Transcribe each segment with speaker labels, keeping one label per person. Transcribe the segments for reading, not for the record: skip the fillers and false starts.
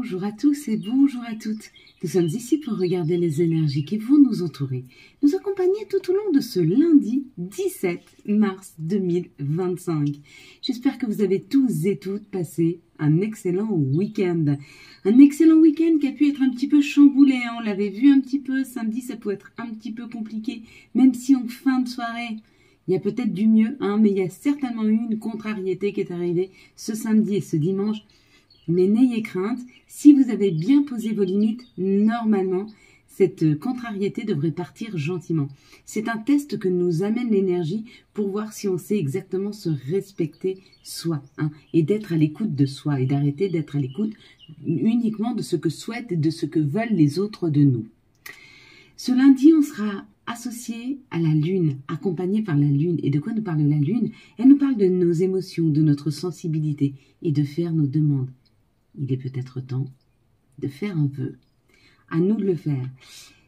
Speaker 1: Bonjour à tous et bonjour à toutes. Nous sommes ici pour regarder les énergies qui vont nous entourer, nous accompagner tout au long de ce lundi 17 mars 2025. J'espère que vous avez tous et toutes passé un excellent week-end. Un excellent week-end qui a pu être un petit peu chamboulé. On l'avait vu un petit peu, samedi ça peut être un petit peu compliqué, même si en fin de soirée, il y a peut-être du mieux, mais il y a certainement eu une contrariété qui est arrivée ce samedi et ce dimanche. Mais n'ayez crainte, si vous avez bien posé vos limites, normalement, cette contrariété devrait partir gentiment. C'est un test que nous amène l'énergie pour voir si on sait exactement se respecter soi, et d'être à l'écoute de soi, et d'arrêter d'être à l'écoute uniquement de ce que souhaitent et de ce que veulent les autres de nous. Ce lundi, on sera associé à la Lune, accompagné par la Lune. Et de quoi nous parle la Lune? Elle nous parle de nos émotions, de notre sensibilité et de faire nos demandes. Il est peut-être temps de faire un vœu. À nous de le faire.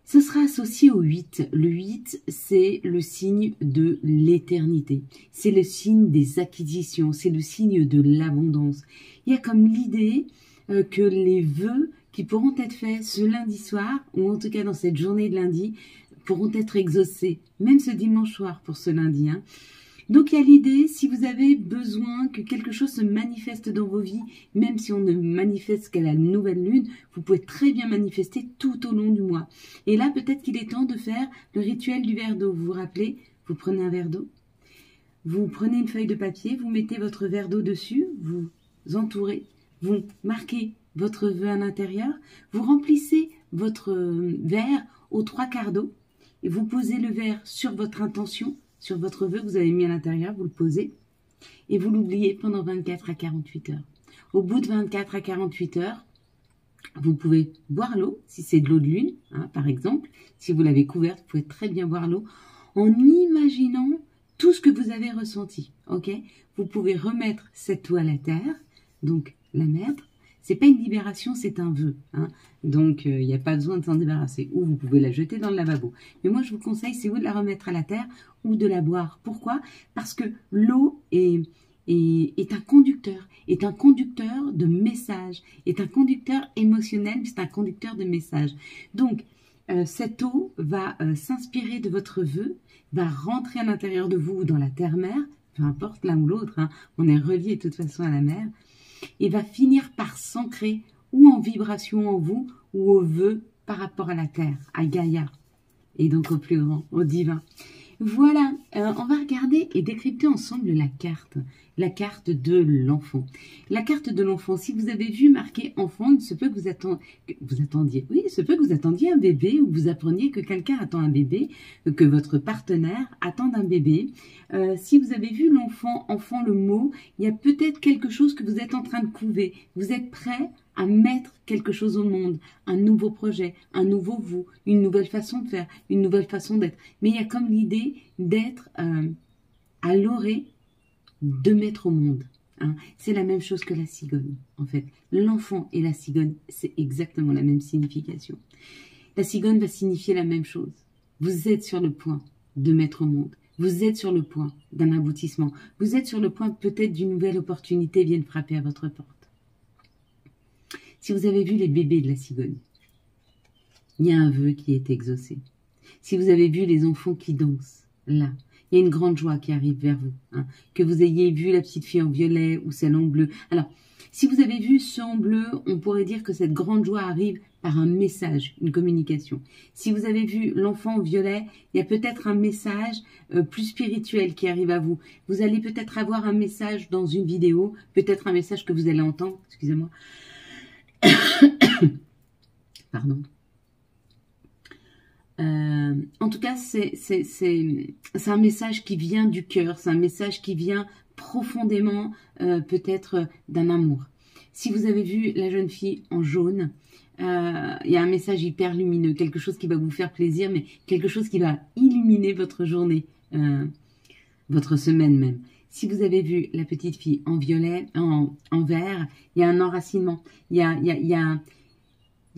Speaker 1: Ce sera associé au 8. Le 8, c'est le signe de l'éternité. C'est le signe des acquisitions. C'est le signe de l'abondance. Il y a comme l'idée que les vœux qui pourront être faits ce lundi soir, ou en tout cas dans cette journée de lundi, pourront être exaucés. Même ce dimanche soir pour ce lundi. Donc, il y a l'idée, si vous avez besoin que quelque chose se manifeste dans vos vies, même si on ne manifeste qu'à la nouvelle lune, vous pouvez très bien manifester tout au long du mois. Et là, peut-être qu'il est temps de faire le rituel du verre d'eau. Vous vous rappelez, vous prenez un verre d'eau, vous prenez une feuille de papier, vous mettez votre verre d'eau dessus, vous entourez, vous marquez votre vœu à l'intérieur, vous remplissez votre verre aux 3/4 d'eau et vous posez le verre sur votre intention, sur votre vœu que vous avez mis à l'intérieur, vous le posez et vous l'oubliez pendant 24 à 48 heures. Au bout de 24 à 48 heures, vous pouvez boire l'eau, si c'est de l'eau de lune, par exemple. Si vous l'avez couverte, vous pouvez très bien boire l'eau en imaginant tout ce que vous avez ressenti. Ok? Vous pouvez remettre cette eau à la terre, donc la mettre. C'est pas une libération, c'est un vœu. Donc, il n'y a pas besoin de s'en débarrasser. Ou vous pouvez la jeter dans le lavabo. Mais moi, je vous conseille, c'est ou de la remettre à la terre ou de la boire. Pourquoi? Parce que l'eau est un conducteur de messages, est un conducteur émotionnel, c'est un conducteur de messages. Donc, cette eau va s'inspirer de votre vœu, va rentrer à l'intérieur de vous ou dans la terre-mère, peu importe l'un ou l'autre, on est relié de toute façon à la mer, et va finir par s'ancrer ou en vibration en vous ou au vœu par rapport à la terre, à Gaïa, et donc au plus grand, au divin. Voilà, on va regarder et décrypter ensemble la carte de l'enfant. La carte de l'enfant, si vous avez vu marqué enfant, il se peut que vous attendiez, oui, il se peut que vous attendiez un bébé ou que vous appreniez que quelqu'un attend un bébé, que votre partenaire attend un bébé. Si vous avez vu l'enfant, enfant, le mot, il y a peut-être quelque chose que vous êtes en train de couver. Vous êtes prêt à mettre quelque chose au monde, un nouveau projet, un nouveau vous, une nouvelle façon de faire, une nouvelle façon d'être. Mais il y a comme l'idée d'être à l'orée de mettre au monde. C'est la même chose que la cigogne, en fait. L'enfant et la cigogne, c'est exactement la même signification. La cigogne va signifier la même chose. Vous êtes sur le point de mettre au monde. Vous êtes sur le point d'un aboutissement. Vous êtes sur le point peut-être d'une nouvelle opportunité vienne frapper à votre porte. Si vous avez vu les bébés de la cigogne, il y a un vœu qui est exaucé. Si vous avez vu les enfants qui dansent, là, il y a une grande joie qui arrive vers vous. Que vous ayez vu la petite fille en violet ou celle en bleu. Alors, si vous avez vu ceux en bleu, on pourrait dire que cette grande joie arrive par un message, une communication. Si vous avez vu l'enfant en violet, il y a peut-être un message plus spirituel qui arrive à vous. Vous allez peut-être avoir un message dans une vidéo, peut-être un message que vous allez entendre, excusez-moi. Pardon. En tout cas, c'est un message qui vient du cœur, c'est un message qui vient profondément peut-être d'un amour. Si vous avez vu la jeune fille en jaune, il y a un message hyper lumineux, quelque chose qui va vous faire plaisir, mais quelque chose qui va illuminer votre journée, votre semaine même. Si vous avez vu la petite fille en violet, en vert, il y a un enracinement, il y a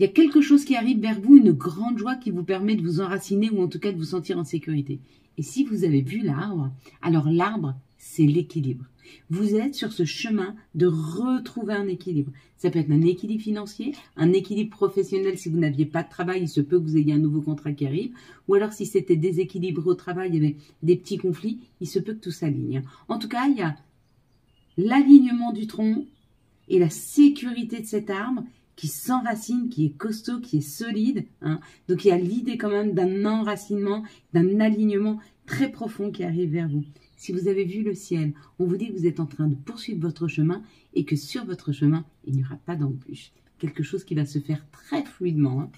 Speaker 1: quelque chose qui arrive vers vous, une grande joie qui vous permet de vous enraciner ou en tout cas de vous sentir en sécurité. Et si vous avez vu l'arbre, alors l'arbre, c'est l'équilibre. Vous êtes sur ce chemin de retrouver un équilibre. Ça peut être un équilibre financier, un équilibre professionnel. Si vous n'aviez pas de travail, il se peut que vous ayez un nouveau contrat qui arrive. Ou alors si c'était déséquilibré au travail, il y avait des petits conflits, il se peut que tout s'aligne. En tout cas, il y a l'alignement du tronc et la sécurité de cet arbre qui s'enracine, qui est costaud, qui est solide. Hein. Donc il y a l'idée quand même d'un enracinement, d'un alignement très profond qui arrive vers vous. Si vous avez vu le ciel, on vous dit que vous êtes en train de poursuivre votre chemin et que sur votre chemin, il n'y aura pas d'embûche. Quelque chose qui va se faire très fluidement. Hein.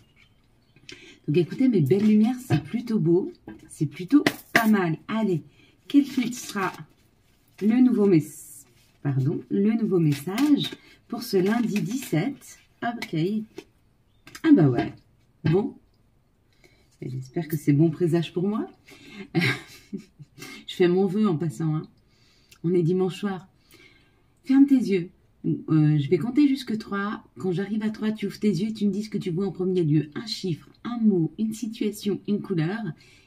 Speaker 1: Donc écoutez, mes belles lumières, c'est plutôt beau, c'est plutôt pas mal. Allez, quel sera le nouveau message pour ce lundi 17 ? Ok. Ah bah ouais. Bon. J'espère que c'est bon présage pour moi. Je fais mon vœu en passant. Hein. On est dimanche soir. Ferme tes yeux. Je vais compter jusque 3. Quand j'arrive à 3, tu ouvres tes yeux et tu me dis ce que tu vois en premier lieu. Un chiffre, un mot, une situation, une couleur.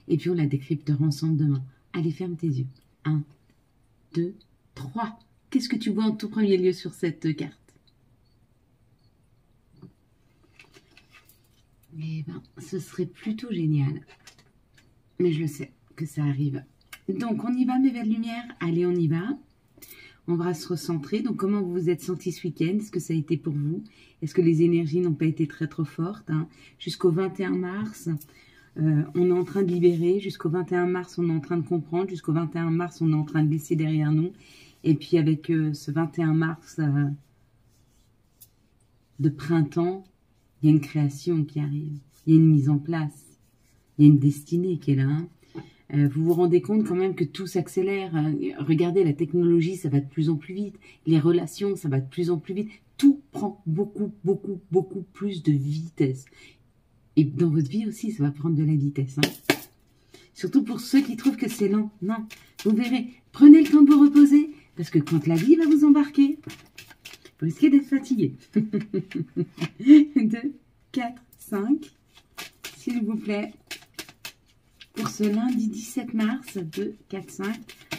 Speaker 1: Et puis on la décryptera ensemble demain. Allez, ferme tes yeux. 1, 2, 3. Qu'est-ce que tu vois en tout premier lieu sur cette carte ? Eh bien, ce serait plutôt génial. Mais je le sais que ça arrive. Donc, on y va, mes belles lumières. Allez, on y va. On va se recentrer. Donc, comment vous vous êtes sentis ce week-end? Est-ce que ça a été pour vous? Est-ce que les énergies n'ont pas été très, trop fortes hein? Jusqu'au 21 mars, on est en train de libérer. Jusqu'au 21 mars, on est en train de comprendre. Jusqu'au 21 mars, on est en train de laisser derrière nous. Et puis, avec ce 21 mars de printemps, il y a une création qui arrive, il y a une mise en place, il y a une destinée qui est là. Hein. Vous vous rendez compte quand même que tout s'accélère. Hein. Regardez, la technologie, ça va de plus en plus vite. Les relations, ça va de plus en plus vite. Tout prend beaucoup, beaucoup, beaucoup plus de vitesse. Et dans votre vie aussi, ça va prendre de la vitesse. Hein. Surtout pour ceux qui trouvent que c'est lent. Non, vous verrez, prenez le temps de vous reposer, parce que quand la vie va vous embarquer, vous risquez d'être fatigué. 2, 4, 5. S'il vous plaît. Pour ce lundi 17 mars. 2, 4, 5.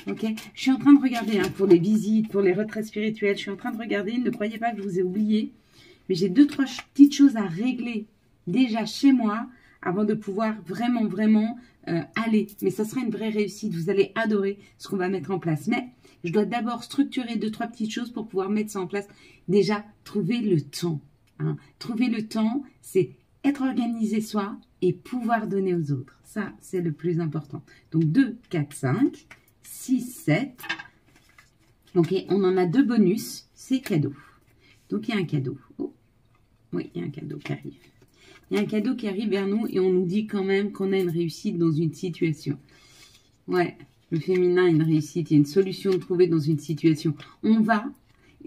Speaker 1: Ok. Je suis en train de regarder hein, pour les visites, pour les retraites spirituelles. Je suis en train de regarder. Ne croyez pas que je vous ai oublié. Mais j'ai 2, 3 petites choses à régler déjà chez moi avant de pouvoir vraiment aller. Mais ça sera une vraie réussite. Vous allez adorer ce qu'on va mettre en place. Mais je dois d'abord structurer 2, 3 petites choses pour pouvoir mettre ça en place. Déjà, trouver le temps. Hein. Trouver le temps, c'est être organisé soi et pouvoir donner aux autres. Ça, c'est le plus important. Donc, 2, 4, 5, 6, 7. Ok, on en a 2 bonus. C'est cadeau. Donc, il y a un cadeau. Oh. Oui, il y a un cadeau qui arrive. Il y a un cadeau qui arrive vers nous et on nous dit quand même qu'on a une réussite dans une situation. Ouais, le féminin a une réussite, il y a une solution de trouver dans une situation. On va,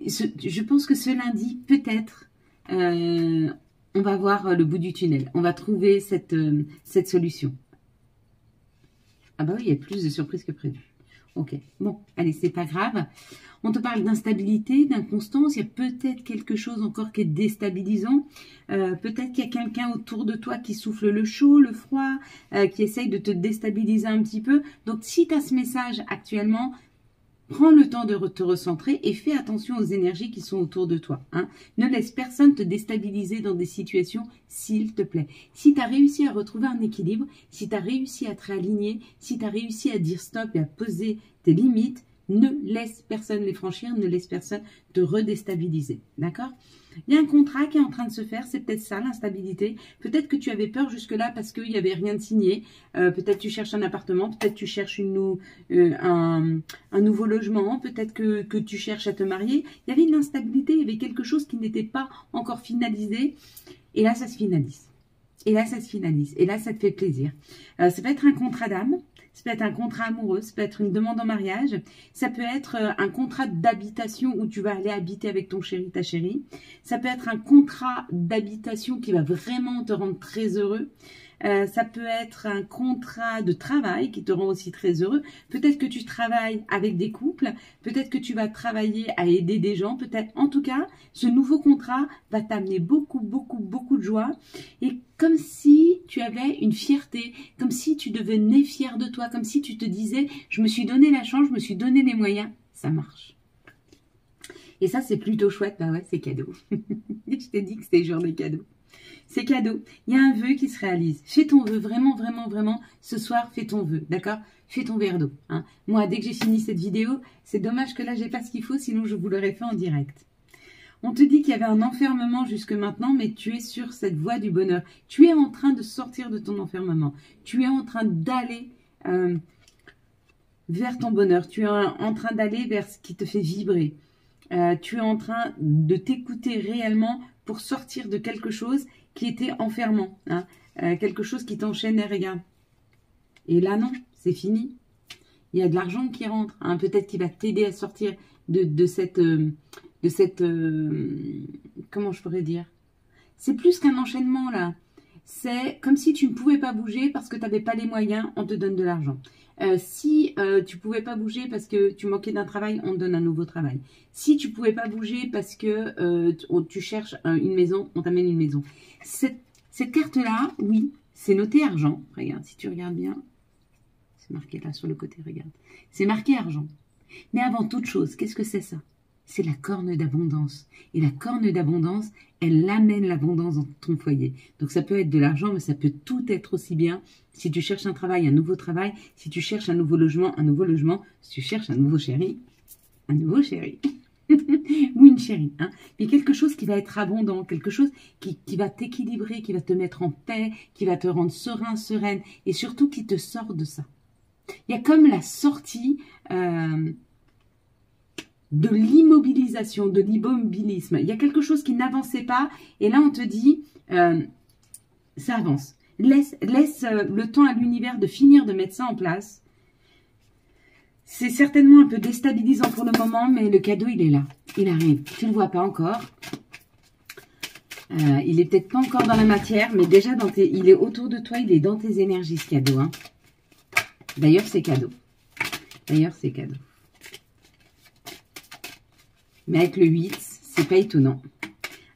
Speaker 1: je pense que ce lundi, peut-être, on va voir le bout du tunnel. On va trouver cette solution. Ah bah oui, il y a plus de surprises que prévu. Ok, bon, allez, c'est pas grave. On te parle d'instabilité, d'inconstance. Il y a peut-être quelque chose encore qui est déstabilisant. Peut-être qu'il y a quelqu'un autour de toi qui souffle le chaud, le froid, qui essaye de te déstabiliser un petit peu. Donc, si tu as ce message actuellement, prends le temps de te recentrer et fais attention aux énergies qui sont autour de toi. Hein. Ne laisse personne te déstabiliser dans des situations, s'il te plaît. Si tu as réussi à retrouver un équilibre, si tu as réussi à te réaligner, si tu as réussi à dire stop et à poser tes limites, ne laisse personne les franchir, ne laisse personne te redéstabiliser. D'accord? Il y a un contrat qui est en train de se faire, c'est peut-être ça l'instabilité. Peut-être que tu avais peur jusque-là parce qu'il n'y avait rien de signé. Peut-être tu cherches un appartement, peut-être tu cherches un nouveau logement, peut-être que tu cherches à te marier. Il y avait une instabilité, il y avait quelque chose qui n'était pas encore finalisé. Et là, ça se finalise. Et là, ça se finalise. Et là, ça te fait plaisir. Ça peut être un contrat d'âme. Ça peut être un contrat amoureux, ça peut être une demande en mariage, ça peut être un contrat d'habitation où tu vas aller habiter avec ton chéri, ta chérie. Ça peut être un contrat d'habitation qui va vraiment te rendre très heureux. Ça peut être un contrat de travail qui te rend aussi très heureux. Peut-être que tu travailles avec des couples, peut-être que tu vas travailler à aider des gens, peut-être. En tout cas, ce nouveau contrat va t'amener beaucoup de joie. Et comme si tu avais une fierté, comme si tu devenais fier de toi, comme si tu te disais, je me suis donné la chance, je me suis donné les moyens, ça marche. Et ça, c'est plutôt chouette. Bah ouais, c'est cadeau. Je t'ai dit que c'était le jour des cadeaux. C'est cadeau. Il y a un vœu qui se réalise. Fais ton vœu, vraiment, vraiment, vraiment. Ce soir, fais ton vœu, d'accord? Fais ton verre d'eau. Hein. Moi, dès que j'ai fini cette vidéo, c'est dommage que là, j'ai pas ce qu'il faut, sinon je vous l'aurais fait en direct. On te dit qu'il y avait un enfermement jusque maintenant, mais tu es sur cette voie du bonheur. Tu es en train de sortir de ton enfermement. Tu es en train d'aller vers ton bonheur. Tu es en train d'aller vers ce qui te fait vibrer. Tu es en train de t'écouter réellement pour sortir de quelque chose qui était enfermant. Hein, quelque chose qui t'enchaînait, regarde. Et là, non, c'est fini. Il y a de l'argent qui rentre. Hein, peut-être qu'il va t'aider à sortir de cette... comment je pourrais dire? C'est plus qu'un enchaînement, là. C'est comme si tu ne pouvais pas bouger parce que tu n'avais pas les moyens, on te donne de l'argent. Si tu ne pouvais pas bouger parce que tu manquais d'un travail, on te donne un nouveau travail. Si tu ne pouvais pas bouger parce que tu cherches une maison, on t'amène une maison. Cette carte-là, oui, c'est noté argent. Regarde, si tu regardes bien, c'est marqué là sur le côté, regarde. C'est marqué argent. Mais avant toute chose, qu'est-ce que c'est ça? C'est la corne d'abondance. Et la corne d'abondance, elle amène l'abondance dans ton foyer. Donc ça peut être de l'argent, mais ça peut tout être aussi bien. Si tu cherches un travail, un nouveau travail. Si tu cherches un nouveau logement, un nouveau logement. Si tu cherches un nouveau chéri. Ou une chérie. Hein. Mais quelque chose qui va être abondant, quelque chose qui va t'équilibrer, qui va te mettre en paix, qui va te rendre serein, sereine. Et surtout qui te sort de ça. Il y a comme la sortie... de l'immobilisation, de l'immobilisme. Il y a quelque chose qui n'avançait pas et là on te dit ça avance. Laisse le temps à l'univers de finir de mettre ça en place. C'est certainement un peu déstabilisant pour le moment, mais le cadeau il est là. Il arrive. Tu ne le vois pas encore. Il est peut-être pas encore dans la matière, mais déjà il est autour de toi, il est dans tes énergies ce cadeau. Hein. D'ailleurs c'est cadeau. Mais avec le 8, c'est pas étonnant.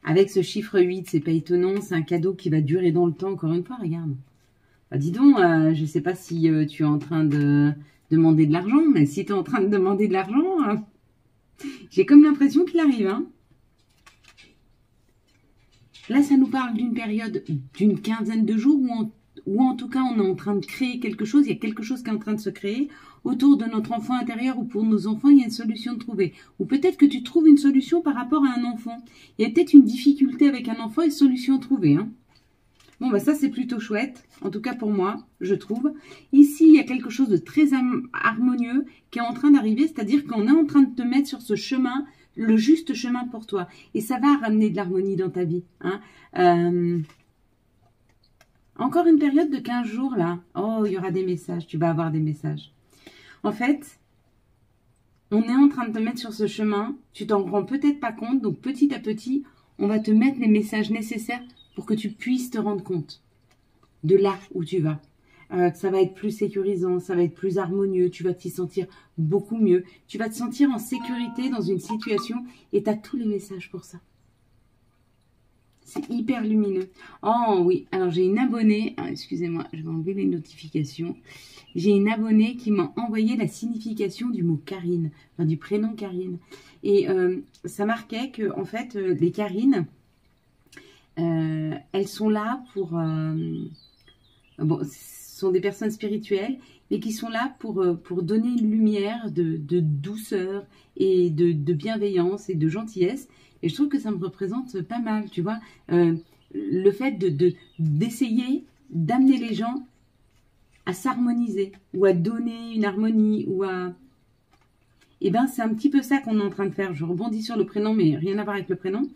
Speaker 1: Avec ce chiffre 8, c'est pas étonnant. C'est un cadeau qui va durer dans le temps. Encore une fois, regarde. Bah, dis donc, je sais pas si tu es en train de demander de l'argent. Mais si tu es en train de demander de l'argent, j'ai comme l'impression qu'il arrive. Hein. Là, ça nous parle d'une période d'une quinzaine de jours où en tout cas, on est en train de créer quelque chose. Il y a quelque chose qui est en train de se créer autour de notre enfant intérieur ou pour nos enfants, il y a une solution de trouver. Ou peut-être que tu trouves une solution par rapport à un enfant. Il y a peut-être une difficulté avec un enfant et solution trouvée. Hein. Bon, bah ça, c'est plutôt chouette. En tout cas, pour moi, je trouve. Ici, il y a quelque chose de très harmonieux qui est en train d'arriver. C'est-à-dire qu'on est en train de te mettre sur ce chemin, le juste chemin pour toi. Et ça va ramener de l'harmonie dans ta vie. Hein. Encore une période de 15 jours, là. Oh, il y aura des messages. Tu vas avoir des messages. En fait, on est en train de te mettre sur ce chemin. Tu t'en rends peut-être pas compte. Donc, petit à petit, on va te mettre les messages nécessaires pour que tu puisses te rendre compte de là où tu vas. Ça va être plus sécurisant, ça va être plus harmonieux. Tu vas t'y sentir beaucoup mieux. Tu vas te sentir en sécurité dans une situation et tu as tous les messages pour ça. C'est hyper lumineux. Oh oui, alors j'ai une abonnée, excusez-moi, je vais enlever les notifications. J'ai une abonnée qui m'a envoyé la signification du mot Karine, enfin du prénom Karine. Et ça marquait que en fait, les Karines, elles sont là pour... bon, ce sont des personnes spirituelles, mais qui sont là pour donner une lumière de douceur et de bienveillance et de gentillesse. Et je trouve que ça me représente pas mal, tu vois. Le fait d'essayer d'amener les gens à s'harmoniser ou à donner une harmonie ou à... Eh bien, c'est un petit peu ça qu'on est en train de faire. Je rebondis sur le prénom, mais rien à voir avec le prénom.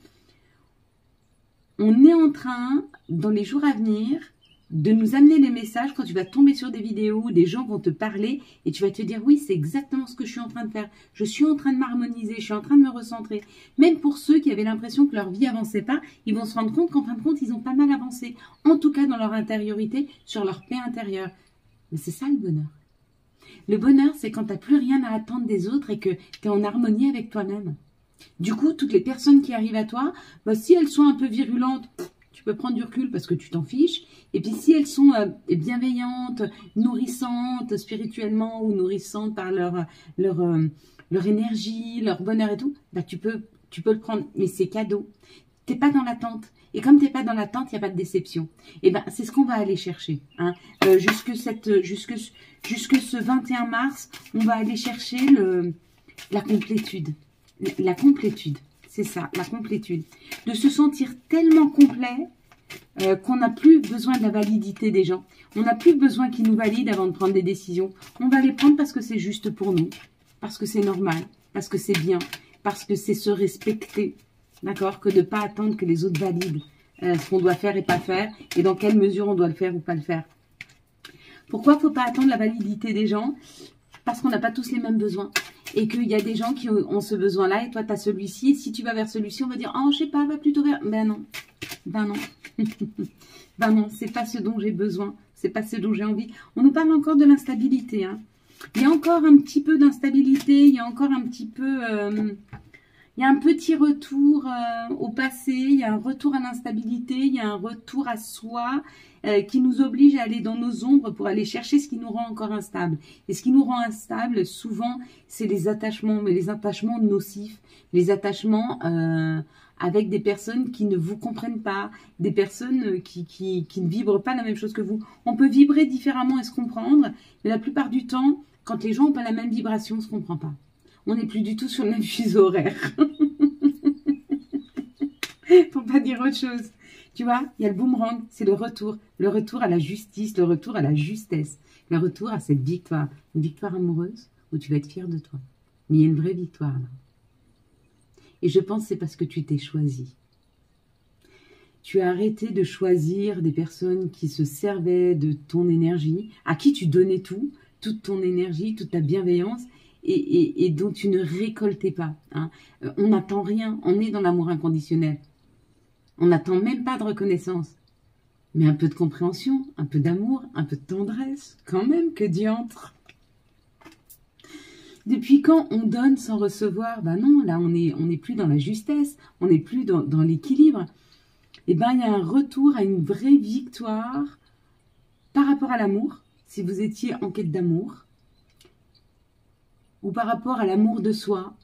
Speaker 1: On est en train, dans les jours à venir, de nous amener les messages quand tu vas tomber sur des vidéos où des gens vont te parler et tu vas te dire oui, c'est exactement ce que je suis en train de faire. Je suis en train de m'harmoniser, je suis en train de me recentrer. Même pour ceux qui avaient l'impression que leur vie avançait pas, ils vont se rendre compte qu'en fin de compte, ils ont pas mal avancé. En tout cas, dans leur intériorité, sur leur paix intérieure. Mais c'est ça le bonheur. Le bonheur, c'est quand tu n'as plus rien à attendre des autres et que tu es en harmonie avec toi-même. Du coup, toutes les personnes qui arrivent à toi, bah, si elles sont un peu virulentes, tu peux prendre du recul parce que tu t'en fiches. Et puis si elles sont bienveillantes, nourrissantes spirituellement ou nourrissantes par leur énergie, leur bonheur et tout, bah, tu peux tu peux le prendre, mais c'est cadeau. Tu n'es pas dans l'attente. Et comme tu n'es pas dans l'attente, il n'y a pas de déception. Et ben, c'est ce qu'on va aller chercher. Hein. Jusque ce 21 mars, on va aller chercher la complétude. La complétude, c'est ça, la complétude. De se sentir tellement complet qu'on n'a plus besoin de la validité des gens. On n'a plus besoin qu'ils nous valident avant de prendre des décisions. On va les prendre parce que c'est juste pour nous, parce que c'est normal, parce que c'est bien, parce que c'est se respecter, d'accord, que de ne pas attendre que les autres valident ce qu'on doit faire et pas faire, et dans quelle mesure on doit le faire ou pas le faire. Pourquoi il ne faut pas attendre la validité des gens? Parce qu'on n'a pas tous les mêmes besoins. Et qu'il y a des gens qui ont ce besoin-là, et toi, tu as celui-ci. Et si tu vas vers celui-ci, on va dire, oh, je sais pas, va plutôt vers... Ben non. Ben non. Ben non, c'est pas ce dont j'ai besoin. C'est pas ce dont j'ai envie. On nous parle encore de l'instabilité. Hein. Il y a encore un petit peu d'instabilité. Il y a encore un petit peu... il y a un petit retour au passé. Il y a un retour à l'instabilité. Il y a un retour à soi. Qui nous oblige à aller dans nos ombres pour aller chercher ce qui nous rend encore instable. Et ce qui nous rend instable, souvent, c'est les attachements, mais les attachements nocifs, les attachements avec des personnes qui ne vous comprennent pas, des personnes qui ne vibrent pas la même chose que vous. On peut vibrer différemment et se comprendre, mais la plupart du temps, quand les gens n'ont pas la même vibration, on ne se comprend pas. On n'est plus du tout sur le même fuseau horaire. Pour pas dire autre chose. Tu vois, il y a le boomerang, c'est le retour à la justice, le retour à la justesse, le retour à cette victoire, une victoire amoureuse où tu vas être fier de toi. Mais il y a une vraie victoire là. Et je pense que c'est parce que tu t'es choisi. Tu as arrêté de choisir des personnes qui se servaient de ton énergie, à qui tu donnais tout, toute ton énergie, toute ta bienveillance, et dont tu ne récoltais pas. Hein. On n'attend rien, on est dans l'amour inconditionnel. On n'attend même pas de reconnaissance. Mais un peu de compréhension, un peu d'amour, un peu de tendresse, quand même, que diantre. Depuis quand on donne sans recevoir? Ben non, là, on est plus dans la justesse, on n'est plus dans l'équilibre. Eh ben, il y a un retour à une vraie victoire par rapport à l'amour, si vous étiez en quête d'amour, ou par rapport à l'amour de soi,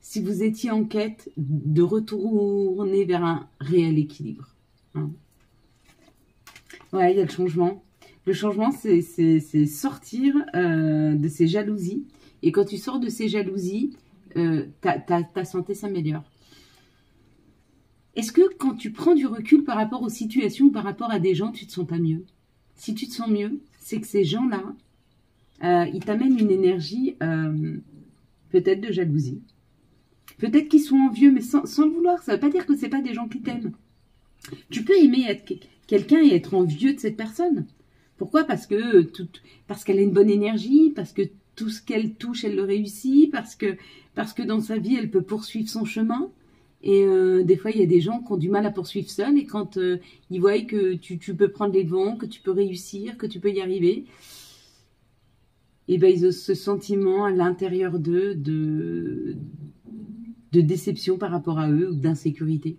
Speaker 1: si vous étiez en quête de retourner vers un réel équilibre. Hein. Ouais, il y a le changement. Le changement, c'est sortir de ces jalousies. Et quand tu sors de ces jalousies, ta santé s'améliore. Est-ce que quand tu prends du recul par rapport aux situations ou par rapport à des gens, tu te sens pas mieux? Si tu te sens mieux, c'est que ces gens-là, ils t'amènent une énergie peut-être de jalousie. Peut-être qu'ils sont envieux, mais sans le vouloir. Ça ne veut pas dire que ce n'est pas des gens qui t'aiment. Tu peux aimer être quelqu'un et être envieux de cette personne. Pourquoi? Parce qu'elle a une bonne énergie, parce que tout ce qu'elle touche, elle le réussit, parce que dans sa vie, elle peut poursuivre son chemin. Et des fois, il y a des gens qui ont du mal à poursuivre seuls. Et quand ils voient que tu peux prendre les devants, que tu peux réussir, que tu peux y arriver, et ben ils ont ce sentiment à l'intérieur d'eux de déception par rapport à eux ou d'insécurité.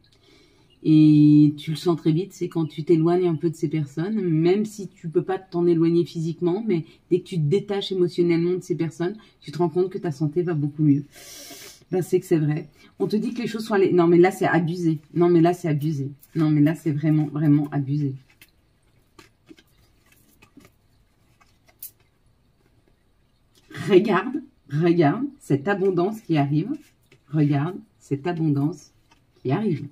Speaker 1: Et tu le sens très vite, c'est quand tu t'éloignes un peu de ces personnes, même si tu peux pas t'en éloigner physiquement, mais dès que tu te détaches émotionnellement de ces personnes, tu te rends compte que ta santé va beaucoup mieux. Ben, c'est que c'est vrai. On te dit que les choses sont allées... Non, mais là, c'est abusé. Non, mais là, c'est abusé. Non, mais là, c'est vraiment, vraiment abusé. Regarde cette abondance qui arrive. Regarde cette abondance qui arrive.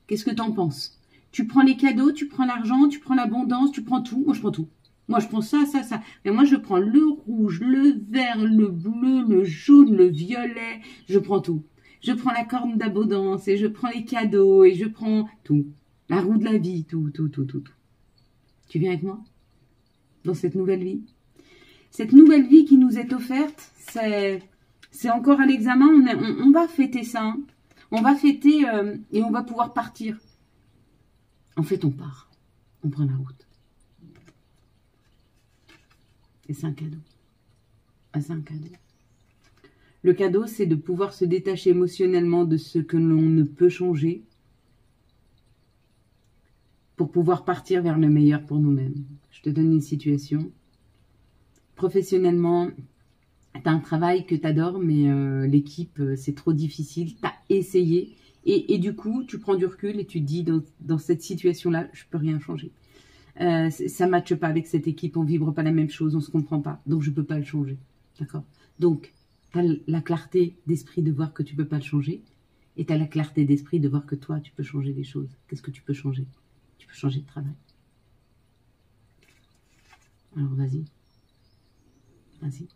Speaker 1: Qu'est-ce que tu en penses? Tu prends les cadeaux, tu prends l'argent, tu prends l'abondance, tu prends tout. Moi, je prends tout. Moi, je prends ça, ça, ça. Mais moi, je prends le rouge, le vert, le bleu, le jaune, le violet. Je prends tout. Je prends la corne d'abondance et je prends les cadeaux et je prends tout. La roue de la vie, tout. Tu viens avec moi? Dans cette nouvelle vie? Cette nouvelle vie qui nous est offerte, c'est encore à l'examen. On va fêter ça. Hein. On va fêter et on va pouvoir partir. En fait, on part. On prend la route. Et c'est un cadeau. Ah, c'est un cadeau. Le cadeau, c'est de pouvoir se détacher émotionnellement de ce que l'on ne peut changer pour pouvoir partir vers le meilleur pour nous-mêmes. Je te donne une situation. Professionnellement, Tu as un travail que tu adores, mais l'équipe, c'est trop difficile. Tu as essayé. Et du coup, tu prends du recul et tu te dis, dans cette situation-là, je peux rien changer. Ça ne matche pas avec cette équipe, on ne vibre pas la même chose, on ne se comprend pas. Donc, je ne peux pas le changer. D'accord? Donc, tu as la clarté d'esprit de voir que tu ne peux pas le changer. Et tu as la clarté d'esprit de voir que toi, tu peux changer les choses. Qu'est-ce que tu peux changer? Tu peux changer de travail. Alors, vas-y. Vas-y.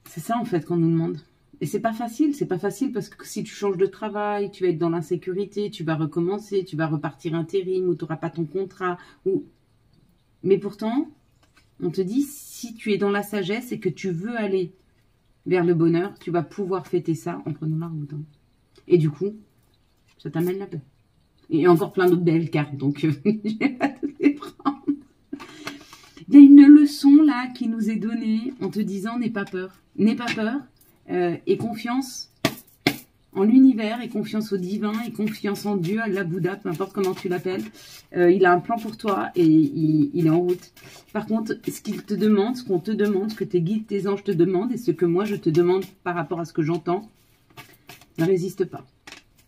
Speaker 1: C'est ça, en fait, qu'on nous demande. Et c'est pas facile. C'est pas facile parce que si tu changes de travail, tu vas être dans l'insécurité, tu vas recommencer, tu vas repartir intérim ou tu n'auras pas ton contrat. Mais pourtant, on te dit, si tu es dans la sagesse et que tu veux aller vers le bonheur, tu vas pouvoir fêter ça en prenant la route. Et du coup, ça t'amène la paix. Et encore plein d'autres belles cartes, donc je vais pas toutes les prendre. Il y a une leçon là qui nous est donnée en te disant n'aie pas peur. N'aie pas peur et confiance en l'univers et confiance au divin et confiance en Dieu, Allah, Bouddha, peu importe comment tu l'appelles. Il a un plan pour toi et il est en route. Par contre, ce qu'il te demande, ce qu'on te demande, ce que tes guides, tes anges te demandent et ce que moi je te demande par rapport à ce que j'entends, ne résiste pas.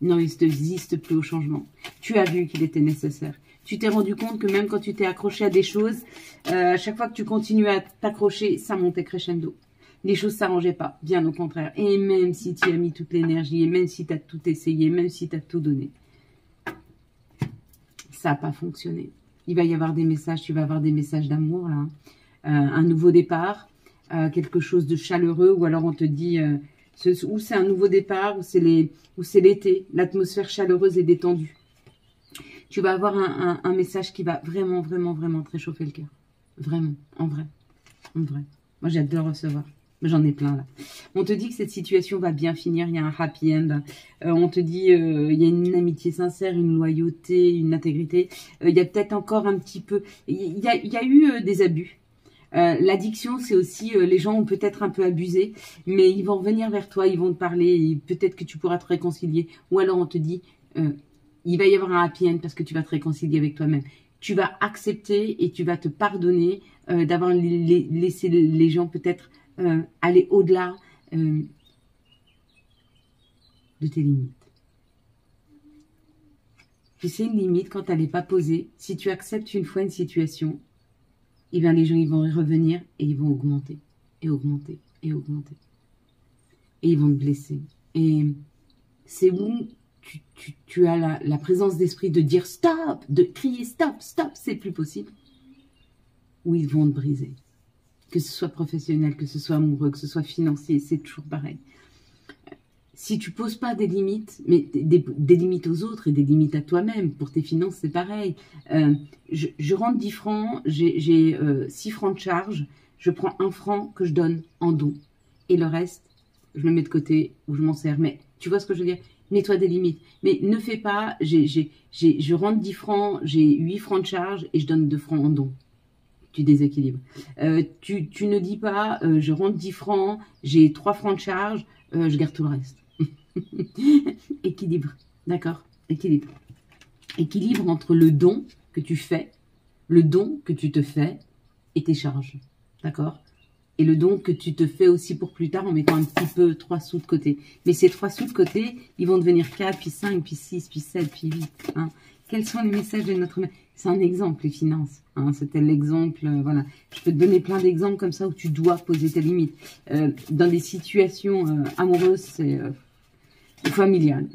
Speaker 1: Ne résiste plus au changement. Tu as vu qu'il était nécessaire. Tu t'es rendu compte que même quand tu t'es accroché à des choses, à chaque fois que tu continuais à t'accrocher, ça montait crescendo. Les choses ne s'arrangeaient pas, bien au contraire. Et même si tu as mis toute l'énergie, et même si tu as tout essayé, même si tu as tout donné, ça n'a pas fonctionné. Il va y avoir des messages, tu vas avoir des messages d'amour, là. Un nouveau départ, quelque chose de chaleureux, ou alors on te dit, ou c'est un nouveau départ, ou c'est l'été, l'atmosphère chaleureuse et détendue. Tu vas avoir un message qui va vraiment, vraiment, vraiment te réchauffer le cœur. Vraiment, en vrai. En vrai. Moi, j'adore recevoir. J'en ai plein, là. On te dit que cette situation va bien finir, il y a un happy end. On te dit, il y a une amitié sincère, une loyauté, une intégrité. Il y a peut-être encore un petit peu... Il y a eu des abus. L'addiction, c'est aussi, les gens ont peut-être un peu abusé, mais ils vont revenir vers toi, ils vont te parler, et peut-être que tu pourras te réconcilier. Ou alors on te dit, il va y avoir un happy end parce que tu vas te réconcilier avec toi-même. Tu vas accepter et tu vas te pardonner d'avoir laissé les gens peut-être aller au-delà de tes limites. Tu sais, une limite, quand elle n'est pas posée, si tu acceptes une fois une situation, eh bien, les gens ils vont y revenir et ils vont augmenter, et augmenter, et augmenter. Et ils vont te blesser. Et c'est où tu as la présence d'esprit de dire stop, de crier stop, stop, c'est plus possible. Ou ils vont te briser. Que ce soit professionnel, que ce soit amoureux, que ce soit financier, c'est toujours pareil. Si tu poses pas des limites, mais des limites aux autres et des limites à toi-même, pour tes finances, c'est pareil. Je rentre 10 francs, j'ai 6 francs de charge, je prends 1 franc que je donne en don. Et le reste, je le mets de côté ou je m'en sers. Mais tu vois ce que je veux dire? Mets-toi des limites. Mais ne fais pas, je rentre 10 francs, j'ai 8 francs de charge et je donne 2 francs en don. Tu déséquilibres. Tu ne dis pas, je rentre 10 francs, j'ai 3 francs de charge, je garde tout le reste. Équilibre, d'accord? Équilibre. Équilibre entre le don que tu fais, le don que tu te fais et tes charges, d'accord? Et le don que tu te fais aussi pour plus tard en mettant un petit peu 3 sous de côté. Mais ces 3 sous de côté, ils vont devenir 4, puis 5, puis 6, puis 7, puis 8. Hein. Quels sont les messages de notre... C'est un exemple, les finances. Hein. C'était l'exemple, voilà. Je peux te donner plein d'exemples comme ça où tu dois poser tes limites. Dans des situations amoureuses, c'est... ou familiales.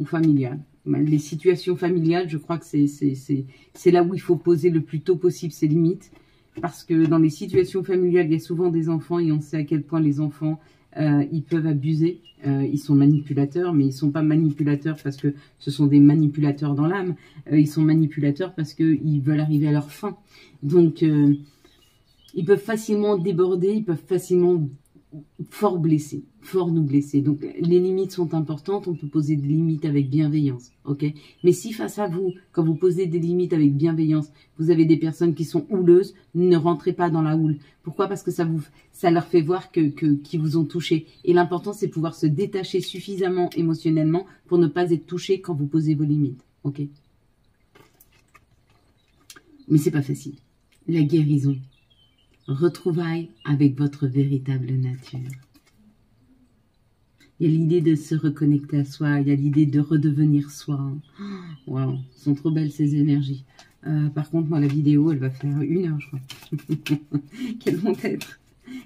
Speaker 1: Les situations familiales, je crois que c'est là où il faut poser le plus tôt possible ses limites. Parce que dans les situations familiales, il y a souvent des enfants et on sait à quel point les enfants, ils peuvent abuser. Ils sont manipulateurs, mais ils ne sont pas manipulateurs parce que ce sont des manipulateurs dans l'âme. Ils sont manipulateurs parce qu'ils veulent arriver à leur fin. Donc, ils peuvent facilement déborder, ils peuvent facilement fort blesser, fort nous blesser. Donc, les limites sont importantes. On peut poser des limites avec bienveillance, ok? Mais si face à vous, quand vous posez des limites avec bienveillance, vous avez des personnes qui sont houleuses, ne rentrez pas dans la houle. Pourquoi? Parce que ça leur fait voir qu'ils vous ont touché. Et l'important, c'est pouvoir se détacher suffisamment émotionnellement pour ne pas être touché quand vous posez vos limites, ok? Mais c'est pas facile. La guérison. retrouvailles avec votre véritable nature. Il y a l'idée de se reconnecter à soi, il y a l'idée de redevenir soi. Waouh, sont trop belles ces énergies. Par contre, moi, la vidéo, elle va faire 1 heure, je crois. Quels vont être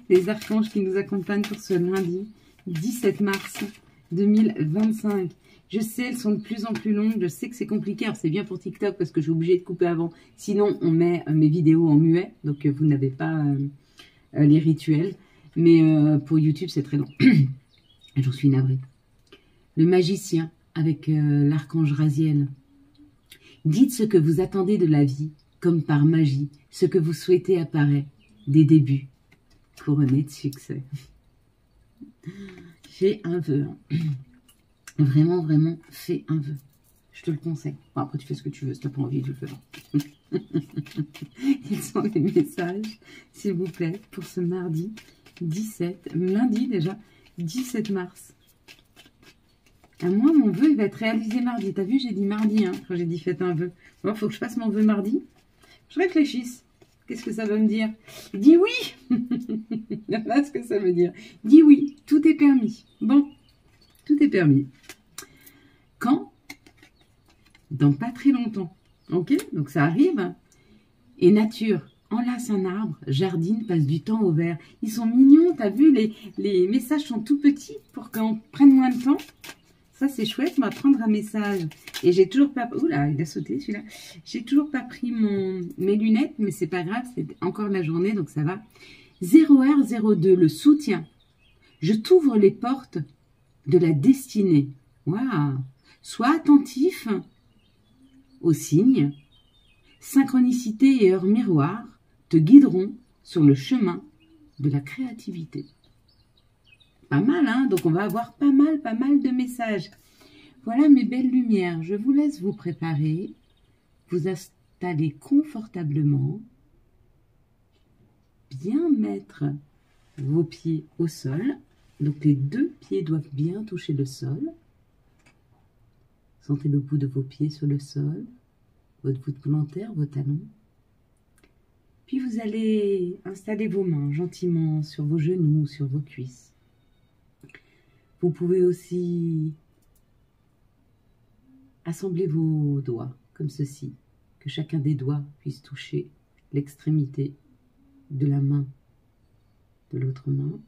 Speaker 1: les archanges qui nous accompagnent pour ce lundi 17 mars 2025. Je sais, elles sont de plus en plus longues. Je sais que c'est compliqué. Alors, c'est bien pour TikTok parce que je suis obligée de couper avant. Sinon, on met mes vidéos en muet. Donc, vous n'avez pas les rituels. Mais pour YouTube, c'est très long. J'en suis navrée. Le magicien avec l'archange Raziel. Dites ce que vous attendez de la vie, comme par magie. Ce que vous souhaitez apparaît. Des débuts. Couronné de succès. Fais un vœu. Vraiment, vraiment, fais un vœu. Je te le conseille. Bon, après, tu fais ce que tu veux. Si tu n'as pas envie, tu le fais pas. Quels sont les messages, s'il vous plaît, pour ce mardi 17, lundi déjà, 17 mars. Moi, mon vœu, il va être réalisé mardi. T'as vu, j'ai dit mardi, hein, quand j'ai dit faites un vœu. Bon, il faut que je fasse mon vœu mardi. Je réfléchisse. Qu'est-ce que ça veut me dire? Dis oui. Voilà ce que ça veut dire. Dis oui, tout est permis. Bon, tout est permis. Quand? Dans pas très longtemps. Ok? Donc ça arrive. Et nature enlace un arbre, jardine, passe du temps au vert. Ils sont mignons, t'as vu, les messages sont tout petits pour qu'on prenne moins de temps. Ça, c'est chouette, on va prendre un message. Et j'ai toujours pas... Oula, il a sauté celui-là. J'ai toujours pas pris mes lunettes, mais c'est pas grave, c'est encore la journée, donc ça va. 0R02, le soutien. Je t'ouvre les portes de la destinée. Waouh! Sois attentif aux signes. Synchronicité et heure miroir te guideront sur le chemin de la créativité. Pas mal, hein? Donc on va avoir pas mal de messages. Voilà mes belles lumières. Je vous laisse vous préparer, vous installer confortablement, bien mettre vos pieds au sol. Donc les 2 pieds doivent bien toucher le sol. Sentez le bout de vos pieds sur le sol, votre voûte plantaire, vos talons. Puis vous allez installer vos mains gentiment sur vos genoux, sur vos cuisses. Vous pouvez aussi assembler vos doigts comme ceci, que chacun des doigts puisse toucher l'extrémité de la main de l'autre main.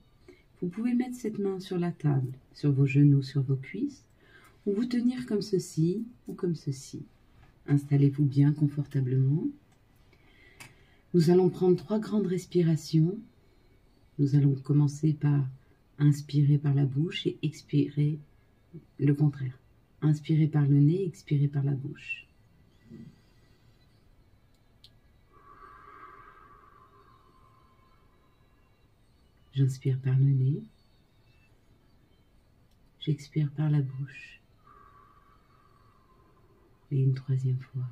Speaker 1: Vous pouvez mettre cette main sur la table, sur vos genoux, sur vos cuisses, ou vous tenir comme ceci ou comme ceci. Installez-vous bien confortablement. Nous allons prendre 3 grandes respirations. Nous allons commencer par inspirer par la bouche et expirer le contraire. Inspirez par le nez, expirez par la bouche. J'inspire par le nez. J'expire par la bouche. Et une 3e fois.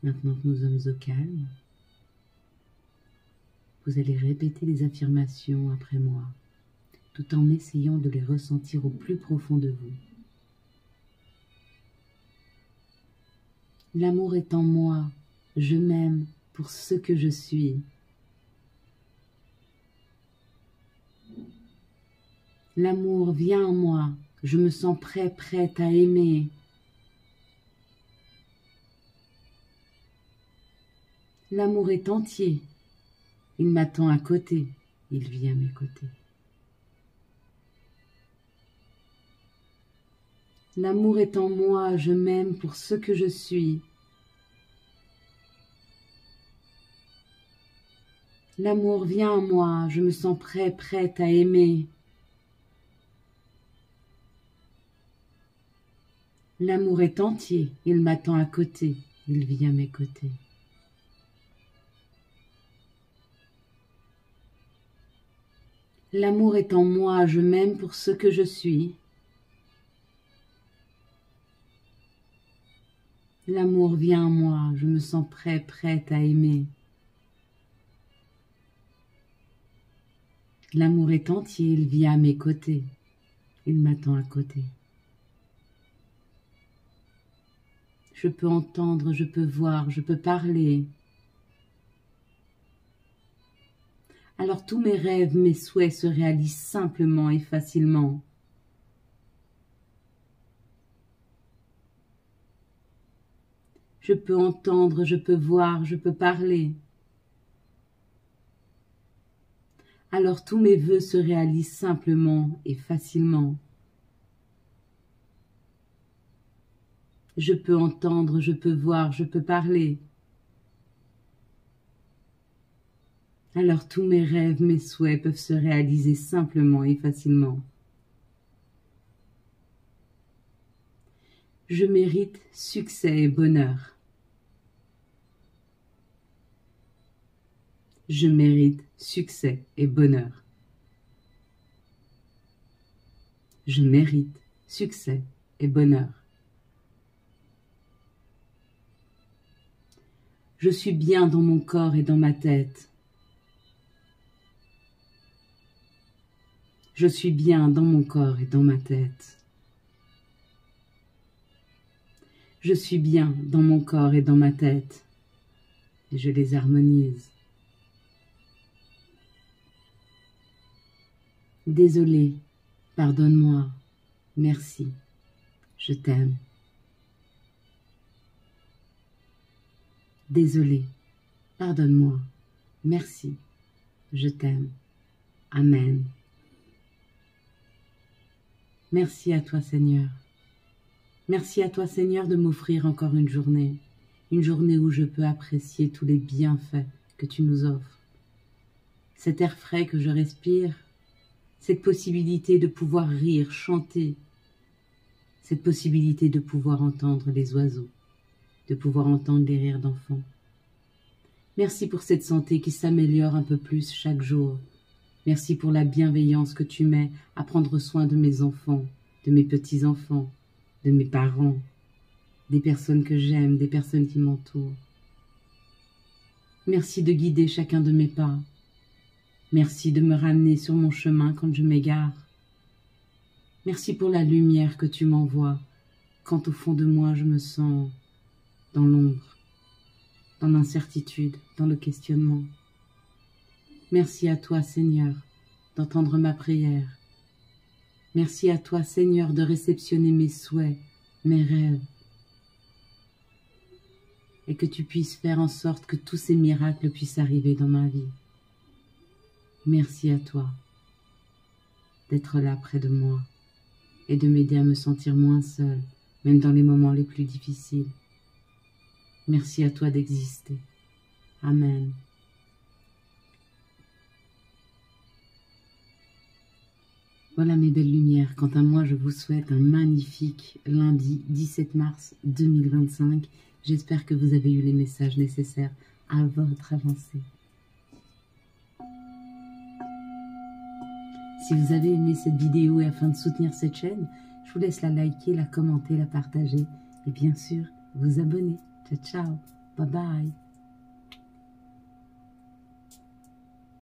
Speaker 1: Maintenant que nous sommes au calme, vous allez répéter les affirmations après moi, tout en essayant de les ressentir au plus profond de vous. L'amour est en moi, je m'aime pour ce que je suis. L'amour vient en moi, je me sens prête à aimer. L'amour est entier, il m'attend à côté, il vit à mes côtés. L'amour est en moi, je m'aime pour ce que je suis. L'amour vient en moi, je me sens prête à aimer. L'amour est entier, il m'attend à côté, il vit à mes côtés. L'amour est en moi, je m'aime pour ce que je suis. L'amour vient en moi, je me sens prête à aimer. L'amour est entier, il vit à mes côtés, il m'attend à côté. Je peux entendre, je peux voir, je peux parler. Alors tous mes rêves, mes souhaits se réalisent simplement et facilement. Je peux entendre, je peux voir, je peux parler. Alors tous mes vœux se réalisent simplement et facilement. Je peux entendre, je peux voir, je peux parler. Alors tous mes rêves, mes souhaits peuvent se réaliser simplement et facilement. Je mérite succès et bonheur. Je mérite succès et bonheur. Je mérite succès et bonheur. Je suis bien dans mon corps et dans ma tête. Je suis bien dans mon corps et dans ma tête. Je suis bien dans mon corps et dans ma tête. Et je les harmonise. Désolé, pardonne-moi, merci, je t'aime. Désolé, pardonne-moi, merci, je t'aime. Amen. Merci à toi, Seigneur. Merci à toi, Seigneur, de m'offrir encore une journée où je peux apprécier tous les bienfaits que tu nous offres. Cet air frais que je respire, cette possibilité de pouvoir rire, chanter, cette possibilité de pouvoir entendre les oiseaux, de pouvoir entendre les rires d'enfants. Merci pour cette santé qui s'améliore un peu plus chaque jour. Merci pour la bienveillance que tu mets à prendre soin de mes enfants, de mes petits-enfants, de mes parents, des personnes que j'aime, des personnes qui m'entourent. Merci de guider chacun de mes pas. Merci de me ramener sur mon chemin quand je m'égare. Merci pour la lumière que tu m'envoies quand au fond de moi je me sens dans l'ombre, dans l'incertitude, dans le questionnement. Merci à toi, Seigneur, d'entendre ma prière. Merci à toi, Seigneur, de réceptionner mes souhaits, mes rêves, et que tu puisses faire en sorte que tous ces miracles puissent arriver dans ma vie. Merci à toi d'être là près de moi et de m'aider à me sentir moins seule, même dans les moments les plus difficiles. Merci à toi d'exister. Amen. Voilà mes belles lumières. Quant à moi, je vous souhaite un magnifique lundi 17 mars 2025. J'espère que vous avez eu les messages nécessaires à votre avancée. Si vous avez aimé cette vidéo et afin de soutenir cette chaîne, je vous laisse la liker, la commenter, la partager et bien sûr vous abonner. Ciao, ciao, bye bye.